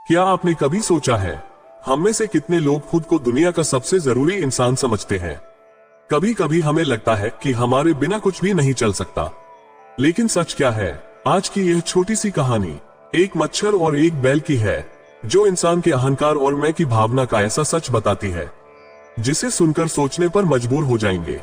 क्या आपने कभी सोचा है, हम में से कितने लोग खुद को दुनिया का सबसे जरूरी इंसान समझते हैं? कभी कभी हमें लगता है कि हमारे बिना कुछ भी नहीं चल सकता, लेकिन सच क्या है? आज की यह छोटी सी कहानी एक मच्छर और एक बैल की है, जो इंसान के अहंकार और मैं की भावना का ऐसा सच बताती है जिसे सुनकर सोचने पर मजबूर हो जाएंगे।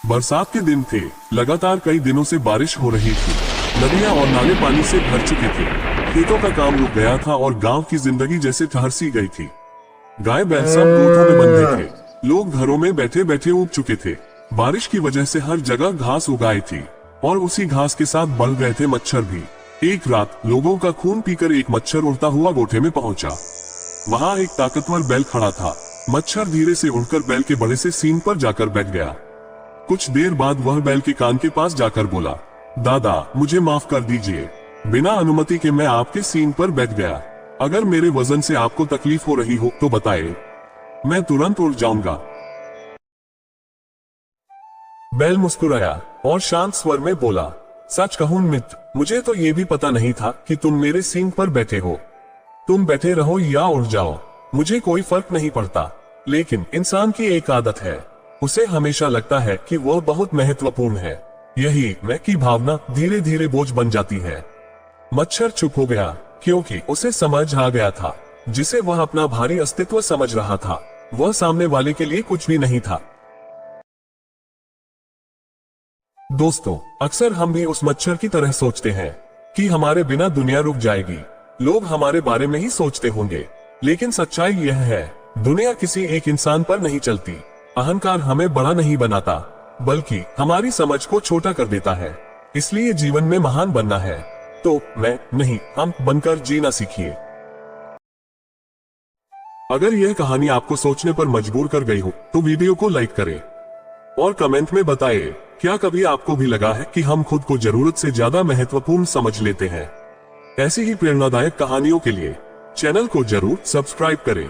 बरसात के दिन थे। लगातार कई दिनों से बारिश हो रही थी। नदियां और नाले पानी से भर चुके थे। खेतों का काम रुक गया था और गांव की जिंदगी जैसे ठहर सी गई थी। गाय बैल सब गोठों में बंधे थे। लोग घरों में बैठे बैठे ऊब चुके थे। बारिश की वजह से हर जगह घास उगाई थी और उसी घास के साथ बढ़ गए थे मच्छर भी। एक रात लोगों का खून पीकर एक मच्छर उड़ता हुआ गोठे में पहुंचा। वहां एक ताकतवर बैल खड़ा था। मच्छर धीरे से उड़कर बैल के बड़े से सींग पर जाकर बैठ गया। कुछ देर बाद वह बैल के कान के पास जाकर बोला, दादा मुझे माफ कर दीजिए, बिना अनुमति के मैं आपके सींग पर बैठ गया। अगर मेरे वजन से आपको तकलीफ हो रही हो तो बताएं, मैं तुरंत उड़ जाऊंगा। बैल मुस्कुराया और शांत स्वर में बोला, सच कहूं मित्र, मुझे तो ये भी पता नहीं था कि तुम मेरे सींग पर बैठे हो। तुम बैठे रहो या उड़ जाओ, मुझे कोई फर्क नहीं पड़ता। लेकिन इंसान की एक आदत है, उसे हमेशा लगता है कि वह बहुत महत्वपूर्ण है। यही मैं की भावना धीरे धीरे बोझ बन जाती है। मच्छर चुप हो गया, क्योंकि उसे समझ आ गया था जिसे वह अपना भारी अस्तित्व समझ रहा था, वह सामने वाले के लिए कुछ भी नहीं था। दोस्तों, अक्सर हम भी उस मच्छर की तरह सोचते हैं कि हमारे बिना दुनिया रुक जाएगी। लोग हमारे बारे में ही सोचते होंगे, लेकिन सच्चाई यह है, दुनिया किसी एक इंसान पर नहीं चलती। अहंकार हमें बड़ा नहीं बनाता, बल्कि हमारी समझ को छोटा कर देता है। इसलिए जीवन में महान बनना है तो मैं नहीं, हम बनकर जीना सीखिए। अगर यह कहानी आपको सोचने पर मजबूर कर गई हो तो वीडियो को लाइक करें और कमेंट में बताएं, क्या कभी आपको भी लगा है कि हम खुद को जरूरत से ज्यादा महत्वपूर्ण समझ लेते हैं? ऐसी ही प्रेरणादायक कहानियों के लिए चैनल को जरूर सब्सक्राइब करें।